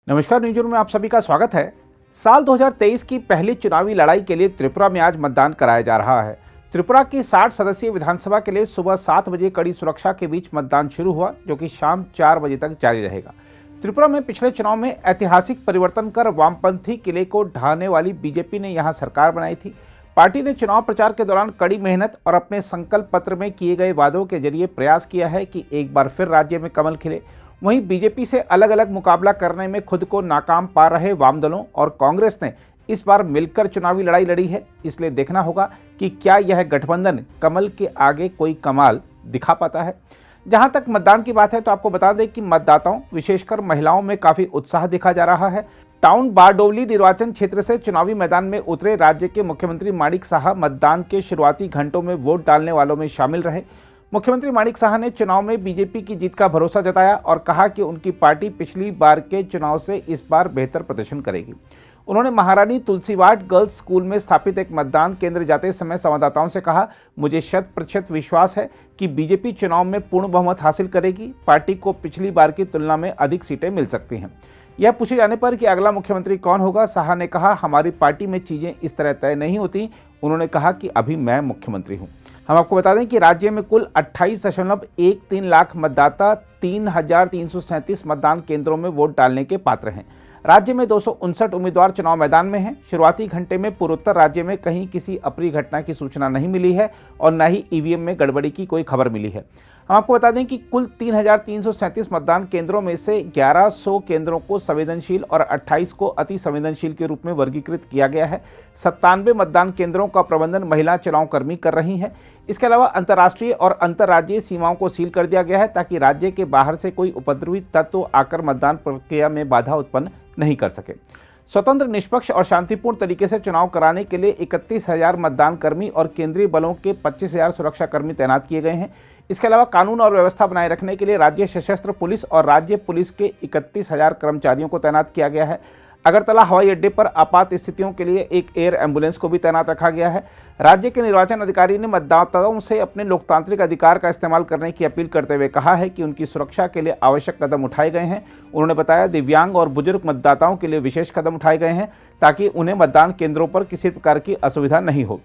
नमस्कार, न्यूज़ में आप सभी का स्वागत है। साल 2023 की पहली चुनावी लड़ाई के लिए त्रिपुरा में आज मतदान कराया जा रहा है। त्रिपुरा की 60 सदस्यीय विधानसभा के लिए सुबह 7 बजे कड़ी सुरक्षा के बीच मतदान शुरू हुआ, जो कि शाम 4 बजे तक जारी रहेगा। त्रिपुरा में पिछले चुनाव में ऐतिहासिक परिवर्तन कर वामपंथी किले को ढहाने वाली बीजेपी ने यहां सरकार बनाई थी। पार्टी ने चुनाव प्रचार के दौरान कड़ी मेहनत और अपने संकल्प पत्र में किए गए वादों के जरिए प्रयास किया है कि एक बार फिर राज्य में कमल खिले। वहीं बीजेपी से अलग अलग मुकाबला करने में खुद को नाकाम पा रहे वाम दलों और कांग्रेस ने इस बार मिलकर चुनावी लड़ाई लड़ी है। इसलिए देखना होगा कि क्या यह गठबंधन कमल के आगे कोई कमाल दिखा पाता है। जहां तक मतदान की बात है तो आपको बता दें कि मतदाताओं विशेषकर महिलाओं में काफी उत्साह दिखा जा रहा है। टाउन बारडोली निर्वाचन क्षेत्र से चुनावी मैदान में उतरे राज्य के मुख्यमंत्री माणिक साहा मतदान के शुरुआती घंटों में वोट डालने वालों में शामिल रहे। मुख्यमंत्री माणिक साहा ने चुनाव में बीजेपी की जीत का भरोसा जताया और कहा कि उनकी पार्टी पिछली बार के चुनाव से इस बार बेहतर प्रदर्शन करेगी। उन्होंने महारानी तुलसीवाट गर्ल्स स्कूल में स्थापित एक मतदान केंद्र जाते समय संवाददाताओं से कहा, मुझे 100% विश्वास है कि बीजेपी चुनाव में पूर्ण बहुमत हासिल करेगी। पार्टी को पिछली बार की तुलना में अधिक सीटें मिल सकती हैं। यह पूछे जाने पर कि अगला मुख्यमंत्री कौन होगा, साहा ने कहा, हमारी पार्टी में चीजें इस तरह तय नहीं होती। उन्होंने कहा कि अभी मैं मुख्यमंत्री हूं। हम आपको बता दें कि राज्य में कुल 28.13 लाख मतदाता 3,337 मतदान केंद्रों में वोट डालने के पात्र हैं। राज्य में 259 उम्मीदवार चुनाव मैदान में हैं। शुरुआती घंटे में पूर्वोत्तर राज्य में कहीं किसी अप्रिय घटना की सूचना नहीं मिली है और न ही ईवीएम में गड़बड़ी की कोई खबर मिली है। हम आपको बता दें कि कुल 3,337 मतदान केंद्रों में से 1100 केंद्रों को संवेदनशील और 28 को अति संवेदनशील के रूप में वर्गीकृत किया गया है। 97 मतदान केंद्रों का प्रबंधन महिला चुनाव कर्मी कर रही हैं। इसके अलावा अंतर्राष्ट्रीय और अंतर्राज्यीय सीमाओं को सील कर दिया गया है ताकि राज्य के बाहर से कोई उपद्रवी तत्व आकर मतदान प्रक्रिया में बाधा उत्पन्न नहीं कर सके। स्वतंत्र, निष्पक्ष और शांतिपूर्ण तरीके से चुनाव कराने के लिए 31,000 मतदान कर्मी और केंद्रीय बलों के 25,000 सुरक्षा कर्मी तैनात किए गए हैं। इसके अलावा कानून और व्यवस्था बनाए रखने के लिए राज्य सशस्त्र पुलिस और राज्य पुलिस के 31,000 कर्मचारियों को तैनात किया गया है। अगरतला हवाई अड्डे पर आपात स्थितियों के लिए एक एयर एम्बुलेंस को भी तैनात रखा गया है। राज्य के निर्वाचन अधिकारी ने मतदाताओं से अपने लोकतांत्रिक अधिकार का इस्तेमाल करने की अपील करते हुए कहा है कि उनकी सुरक्षा के लिए आवश्यक कदम उठाए गए हैं। उन्होंने बताया, दिव्यांग और बुजुर्ग मतदाताओं के लिए विशेष कदम उठाए गए हैं ताकि उन्हें मतदान केंद्रों पर किसी प्रकार की असुविधा नहीं हो।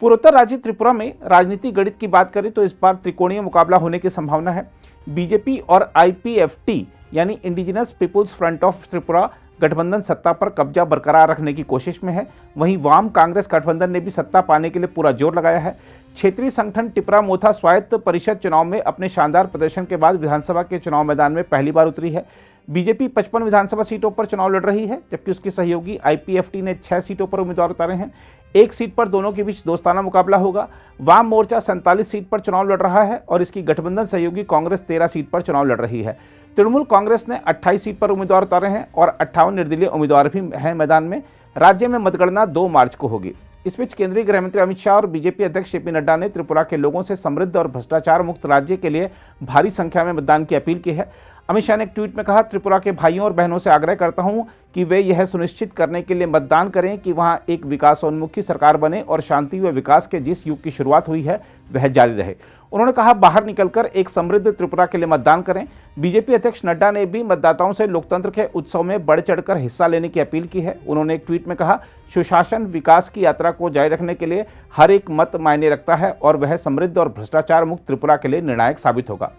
पूर्वोत्तर राज्य त्रिपुरा में राजनीतिक गणित की बात करें तो इस बार त्रिकोणीय मुकाबला होने की संभावना है। बीजेपी और आईपीएफटी यानी indigenous peoples front of Tripura गठबंधन सत्ता पर कब्जा बरकरार रखने की कोशिश में है। वहीं वाम कांग्रेस गठबंधन ने भी सत्ता पाने के लिए पूरा जोर लगाया है। क्षेत्रीय संगठन टिपरा मोथा स्वायत्त परिषद चुनाव में अपने शानदार प्रदर्शन के बाद विधानसभा के चुनाव मैदान में पहली बार उतरी है। बीजेपी 55 विधानसभा सीटों पर चुनाव लड़ रही है, जबकि उसकी सहयोगी आईपीएफटी ने 6 सीटों पर उम्मीदवार उतारे हैं। एक सीट पर दोनों के बीच दोस्ताना मुकाबला होगा। वाम मोर्चा 47 सीट पर चुनाव लड़ रहा है और इसकी गठबंधन सहयोगी कांग्रेस 13 सीट पर चुनाव लड़ रही है। तृणमूल कांग्रेस ने 28 सीट पर उम्मीदवार उतारे हैं और 58 निर्दलीय उम्मीदवार भी हैं मैदान में। राज्य में मतगणना 2 मार्च को होगी। इस बीच केंद्रीय गृह मंत्री अमित शाह और बीजेपी अध्यक्ष जेपी नड्डा ने त्रिपुरा के लोगों से समृद्ध और भ्रष्टाचार मुक्त राज्य के लिए भारी संख्या में मतदान की अपील की है। अमित शाह ने एक ट्वीट में कहा, त्रिपुरा के भाइयों और बहनों से आग्रह करता हूं कि वे यह सुनिश्चित करने के लिए मतदान करें कि वहां एक विकासोन्मुखी सरकार बने और शांति व विकास के जिस युग की शुरुआत हुई है वह जारी रहे। उन्होंने कहा, बाहर निकलकर एक समृद्ध त्रिपुरा के लिए मतदान करें। बीजेपी अध्यक्ष नड्डा ने भी मतदाताओं से लोकतंत्र के उत्सव में बढ़ चढ़कर हिस्सा लेने की अपील की है। उन्होंने एक ट्वीट में कहा, सुशासन विकास की यात्रा को जारी रखने के लिए हर एक मत मायने रखता है और वह समृद्ध और भ्रष्टाचार मुक्त त्रिपुरा के लिए निर्णायक साबित होगा।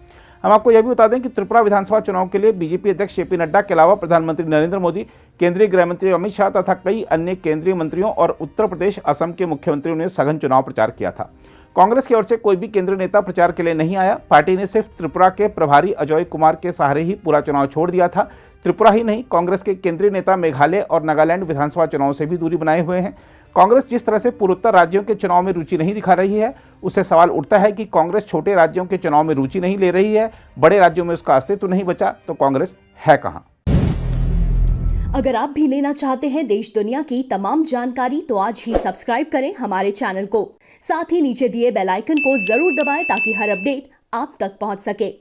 हम आपको यह भी बता दें कि त्रिपुरा विधानसभा चुनाव के लिए बीजेपी अध्यक्ष जेपी नड्डा के अलावा प्रधानमंत्री नरेंद्र मोदी, केंद्रीय गृह मंत्री अमित शाह तथा कई अन्य केंद्रीय मंत्रियों और उत्तर प्रदेश, असम के मुख्यमंत्रियों ने सघन चुनाव प्रचार किया था। कांग्रेस की ओर से कोई भी केंद्रीय नेता प्रचार के लिए नहीं आया। पार्टी ने सिर्फ त्रिपुरा के प्रभारी अजय कुमार के सहारे ही पूरा चुनाव छोड़ दिया था। त्रिपुरा ही नहीं, कांग्रेस के केंद्रीय नेता मेघालय और नागालैंड विधानसभा चुनाव से भी दूरी बनाए हुए हैं। कांग्रेस जिस तरह से पूर्वोत्तर राज्यों के चुनाव में रुचि नहीं दिखा रही है, उससे सवाल उठता है कि कांग्रेस छोटे राज्यों के चुनाव में रुचि नहीं ले रही है, बड़े राज्यों में उसका अस्तित्व नहीं बचा, तो कांग्रेस है कहां? अगर आप भी लेना चाहते हैं देश दुनिया की तमाम जानकारी तो आज ही सब्सक्राइब करें हमारे चैनल को। साथ ही नीचे दिए बेल आइकन को जरूर दबाएं ताकि हर अपडेट आप तक पहुंच सके।